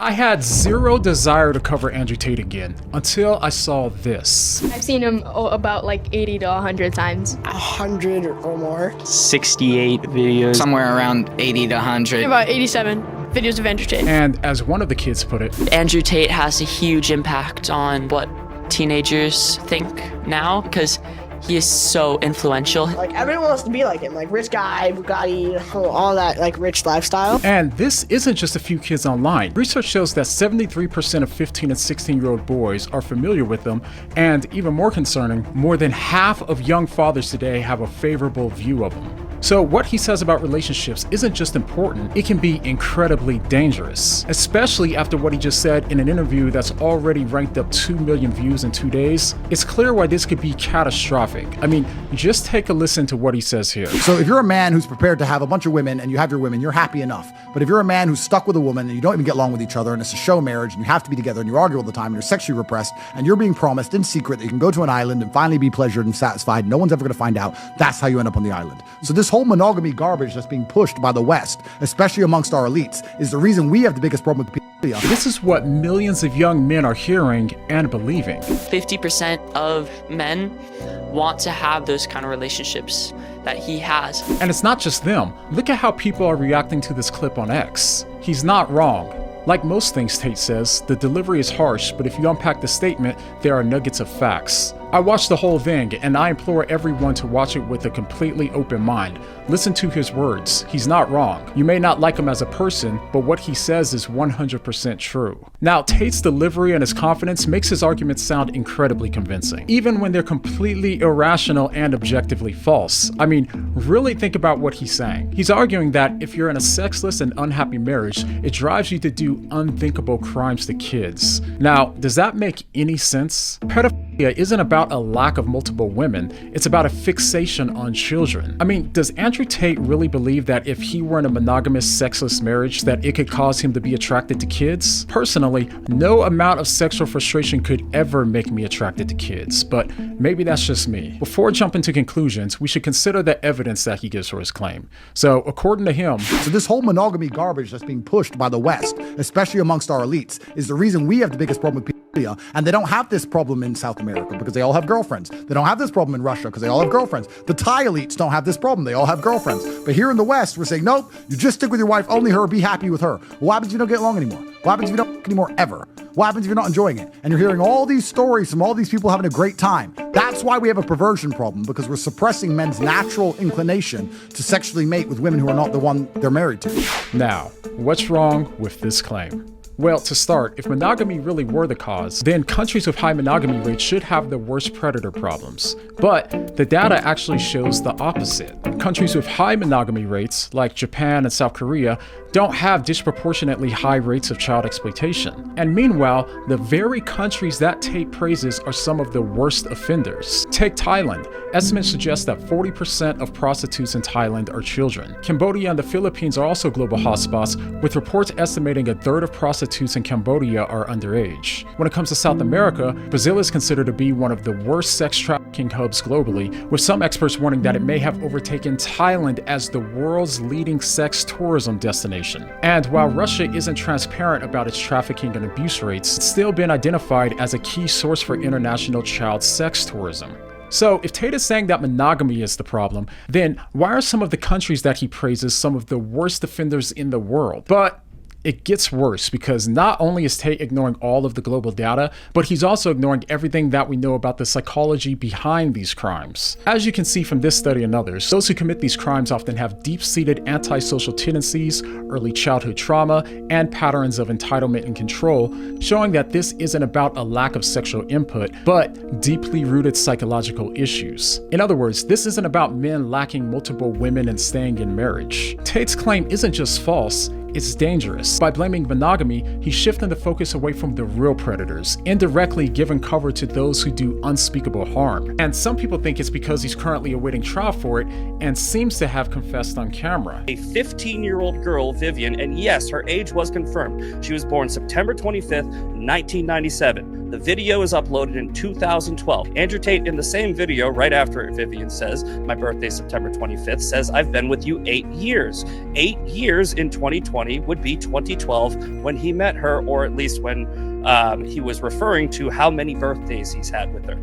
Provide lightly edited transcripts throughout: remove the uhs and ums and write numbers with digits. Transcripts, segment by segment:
I had zero desire to cover Andrew Tate again until I saw this. I've seen him about like 80 to 100 times. 100 or more. 68 videos. Somewhere around 80 to 100. About 87 videos of Andrew Tate. And as one of the kids put it, Andrew Tate has a huge impact on what teenagers think now because he is so influential. Like, everyone wants to be like him, like rich guy, Bugatti, all that like rich lifestyle. And this isn't just a few kids online. Research shows that 73% of 15 and 16-year-old boys are familiar with them, and even more concerning, more than half of young fathers today have a favorable view of them. So what he says about relationships isn't just important, it can be incredibly dangerous, especially after what he just said in an interview that's already ranked up 2 million views in 2 days. It's clear why this could be catastrophic. I mean, just take a listen to what he says here. So if you're a man who's prepared to have a bunch of women and you have your women, you're happy enough. But if you're a man who's stuck with a woman and you don't even get along with each other and it's a show marriage and you have to be together and you argue all the time and you're sexually repressed and you're being promised in secret that you can go to an island and finally be pleasured and satisfied, no one's ever going to find out, that's how you end up on the island. So this whole monogamy garbage that's being pushed by the West, especially amongst our elites, is the reason we have the biggest problem with pedophilia. This is what millions of young men are hearing and believing. 50% of men want to have those kind of relationships that he has. And it's not just them. Look at how people are reacting to this clip on X. He's not wrong. Like most things Tate says, the delivery is harsh, but if you unpack the statement, there are nuggets of facts. I watched the whole thing, and I implore everyone to watch it with a completely open mind. Listen to his words. He's not wrong. You may not like him as a person, but what he says is 100% true. Now, Tate's delivery and his confidence makes his arguments sound incredibly convincing, even when they're completely irrational and objectively false. I mean, really think about what he's saying. He's arguing that if you're in a sexless and unhappy marriage, it drives you to do unthinkable crimes to kids. Now, does that make any sense? Pedophilia isn't about a lack of multiple women, it's about a fixation on children. I mean, does Andrew Tate really believe that if he were in a monogamous, sexless marriage, that it could cause him to be attracted to kids? Personally, no amount of sexual frustration could ever make me attracted to kids, but maybe that's just me. Before jumping to conclusions, we should consider the evidence that he gives for his claim. So, according to him, So this whole monogamy garbage that's being pushed by the West, especially amongst our elites, is the reason we have the biggest problem with pedophilia. And they don't have this problem in South America because they all have girlfriends. They don't have this problem in Russia because they all have girlfriends. The Thai elites don't have this problem. They all have girlfriends. But here in the West, we're saying, nope, you just stick with your wife, only her, be happy with her. What happens if you don't get along anymore? What happens if you don't anymore ever? What happens if you're not enjoying it? And you're hearing all these stories from all these people having a great time. That's why we have a perversion problem, because we're suppressing men's natural inclination to sexually mate with women who are not the one they're married to. now, what's wrong with this claim? Well, to start, if monogamy really were the cause, then countries with high monogamy rates should have the worst predator problems. But the data actually shows the opposite. Countries with high monogamy rates, like Japan and South Korea, don't have disproportionately high rates of child exploitation. And meanwhile, the very countries that Tate praises are some of the worst offenders. Take Thailand. Estimates suggest that 40% of prostitutes in Thailand are children. Cambodia and the Philippines are also global hotspots, with reports estimating a third of prostitutes in Cambodia are underage. When it comes to South America, Brazil is considered to be one of the worst sex trafficking hubs globally, with some experts warning that it may have overtaken Thailand as the world's leading sex tourism destination. And while Russia isn't transparent about its trafficking and abuse rates, it's still been identified as a key source for international child sex tourism. So if Tate is saying that monogamy is the problem, then why are some of the countries that he praises some of the worst offenders in the world? But it gets worse, because not only is Tate ignoring all of the global data, but he's also ignoring everything that we know about the psychology behind these crimes. As you can see from this study and others, those who commit these crimes often have deep-seated antisocial tendencies, early childhood trauma, and patterns of entitlement and control, showing that this isn't about a lack of sexual input, but deeply rooted psychological issues. In other words, this isn't about men lacking multiple women and staying in marriage. Tate's claim isn't just false, it's dangerous. By blaming monogamy, he's shifting the focus away from the real predators, indirectly giving cover to those who do unspeakable harm. And some people think it's because he's currently awaiting trial for it and seems to have confessed on camera. A 15-year-old girl, Vivian, and yes, her age was confirmed. She was born September 25th, 1997. The video is uploaded in 2012. Andrew Tate, in the same video, right after Vivian says, my birthday, September 25th, says, I've been with you 8 years. 8 years in 2020 would be 2012 when he met her, or at least when he was referring to how many birthdays he's had with her.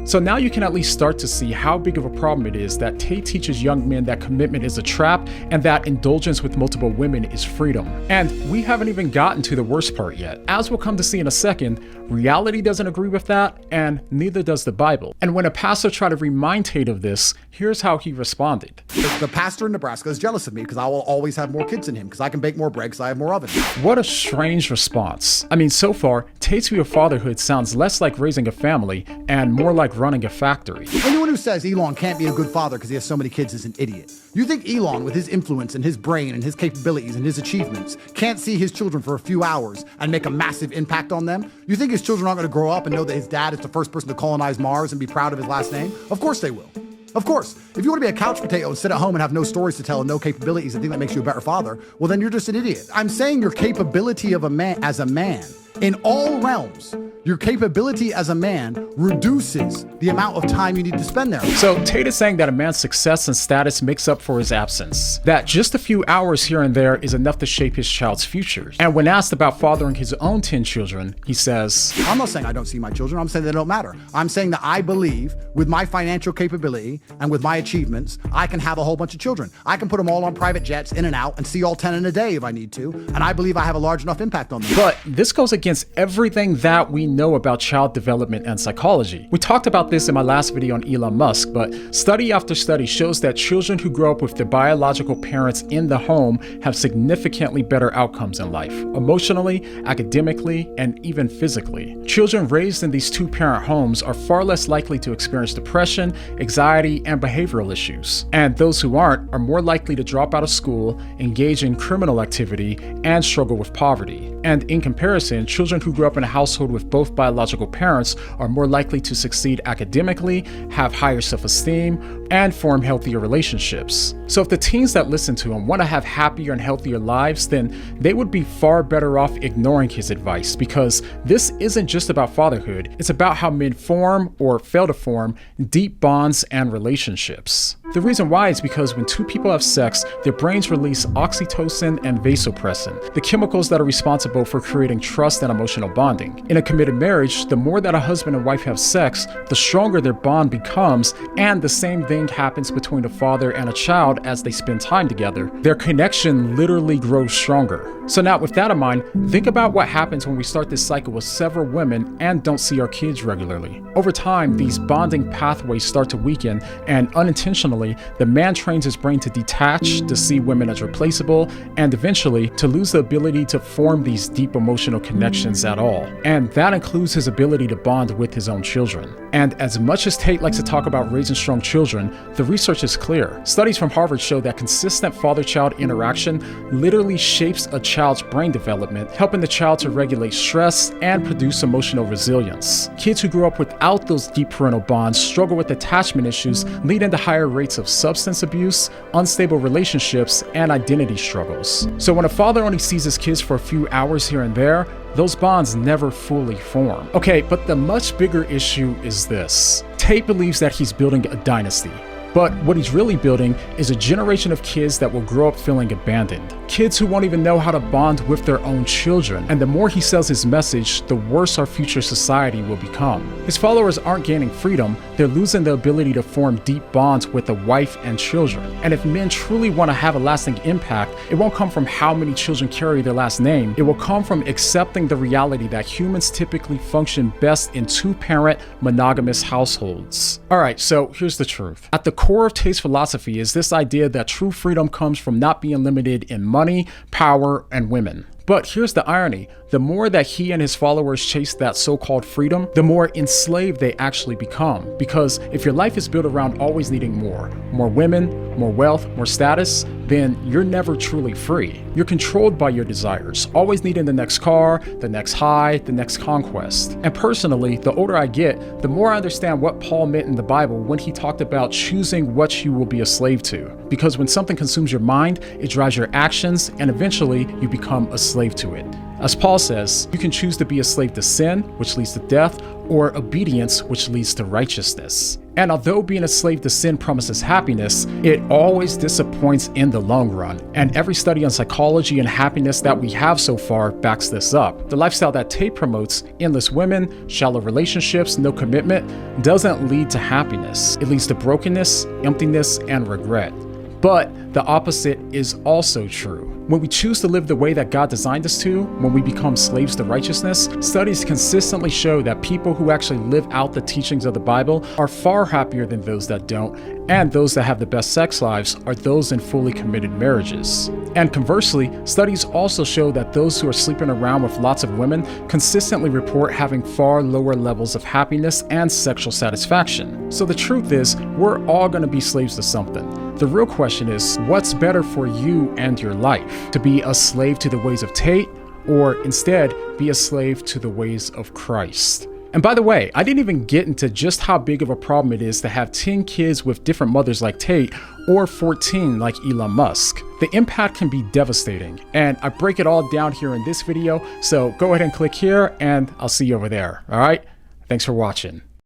So now you can at least start to see how big of a problem it is that Tate teaches young men that commitment is a trap and that indulgence with multiple women is freedom. And we haven't even gotten to the worst part yet. As we'll come to see in a second, reality doesn't agree with that, and neither does the Bible. And when a pastor tried to remind Tate of this, here's how he responded. The pastor in Nebraska is jealous of me because I will always have more kids than him because I can bake more bread because I have more ovens. What a strange response. I mean, so far, Tate's view of fatherhood sounds less like raising a family and more like running a factory. Anyone who says Elon can't be a good father because he has so many kids is an idiot. You think Elon, with his influence and his brain and his capabilities and his achievements, can't see his children for a few hours and make a massive impact on them? You think his children aren't going to grow up and know that his dad is the first person to colonize Mars and be proud of his last name? Of course they will. Of course, if you want to be a couch potato and sit at home and have no stories to tell and no capabilities and think that makes you a better father, well, then you're just an idiot. I'm saying your capability of a man as a man in all realms, your capability as a man reduces the amount of time you need to spend there. So Tate is saying that a man's success and status makes up for his absence, that just a few hours here and there is enough to shape his child's future. And when asked about fathering his own 10 children, he says, I'm not saying I don't see my children, I'm saying they don't matter. I'm saying that I believe with my financial capability and with my achievements, I can have a whole bunch of children. I can put them all on private jets in and out and see all 10 in a day if I need to, and I believe I have a large enough impact on them. But this goes against everything that we know about child development and psychology. We talked about this in my last video on Elon Musk, but study after study shows that children who grow up with their biological parents in the home have significantly better outcomes in life, emotionally, academically, and even physically. Children raised in these two-parent homes are far less likely to experience depression, anxiety, and behavioral issues. And those who aren't are more likely to drop out of school, engage in criminal activity, and struggle with poverty. And in comparison, children who grew up in a household with both biological parents are more likely to succeed academically, have higher self-esteem, and form healthier relationships. So if the teens that listen to him want to have happier and healthier lives, then they would be far better off ignoring his advice, because this isn't just about fatherhood, it's about how men form or fail to form deep bonds and relationships. The reason why is because when two people have sex, their brains release oxytocin and vasopressin, the chemicals that are responsible for creating trust and emotional bonding. In a committed marriage, the more that a husband and wife have sex, the stronger their bond becomes, and the same thing happens between a father and a child as they spend time together. Their connection literally grows stronger. So now with that in mind, think about what happens when we start this cycle with several women and don't see our kids regularly. Over time, these bonding pathways start to weaken, and unintentionally, the man trains his brain to detach, to see women as replaceable, and eventually to lose the ability to form these deep emotional connections at all. And that includes his ability to bond with his own children. And as much as Tate likes to talk about raising strong children, the research is clear. Studies from Harvard show that consistent father-child interaction literally shapes a child's brain development, helping the child to regulate stress and produce emotional resilience. Kids who grow up without those deep parental bonds struggle with attachment issues, leading to higher rates of substance abuse, unstable relationships, and identity struggles. So when a father only sees his kids for a few hours here and there, those bonds never fully form. Okay, but the much bigger issue is this. Tate believes that he's building a dynasty. But what he's really building is a generation of kids that will grow up feeling abandoned. Kids who won't even know how to bond with their own children. And the more he sells his message, the worse our future society will become. His followers aren't gaining freedom, they're losing the ability to form deep bonds with a wife and children. And if men truly want to have a lasting impact, it won't come from how many children carry their last name. It will come from accepting the reality that humans typically function best in two-parent monogamous households. Alright, so here's the truth. At the core of Tate's philosophy is this idea that true freedom comes from not being limited in money, power, and women. But here's the irony. The more that he and his followers chase that so-called freedom, the more enslaved they actually become. Because if your life is built around always needing more women, more wealth, more status, then you're never truly free. You're controlled by your desires, always needing the next car, the next high, the next conquest. And personally, the older I get, the more I understand what Paul meant in the Bible when he talked about choosing what you will be a slave to. Because when something consumes your mind, it drives your actions, and eventually you become a slave to it. As Paul says, you can choose to be a slave to sin, which leads to death, or obedience, which leads to righteousness. And although being a slave to sin promises happiness, it always disappoints in the long run. And every study on psychology and happiness that we have so far backs this up. The lifestyle that Tate promotes, endless women, shallow relationships, no commitment, doesn't lead to happiness. It leads to brokenness, emptiness, and regret. But the opposite is also true. When we choose to live the way that God designed us to, when we become slaves to righteousness, studies consistently show that people who actually live out the teachings of the Bible are far happier than those that don't, and those that have the best sex lives are those in fully committed marriages. And conversely, studies also show that those who are sleeping around with lots of women consistently report having far lower levels of happiness and sexual satisfaction. So the truth is, we're all going to be slaves to something. The real question is, what's better for you and your life? To be a slave to the ways of Tate, or instead be a slave to the ways of Christ? And by the way, I didn't even get into just how big of a problem it is to have 10 kids with different mothers like Tate, or 14 like Elon Musk. The impact can be devastating, and I break it all down here in this video, so go ahead and click here, and I'll see you over there, all right? Thanks for watching.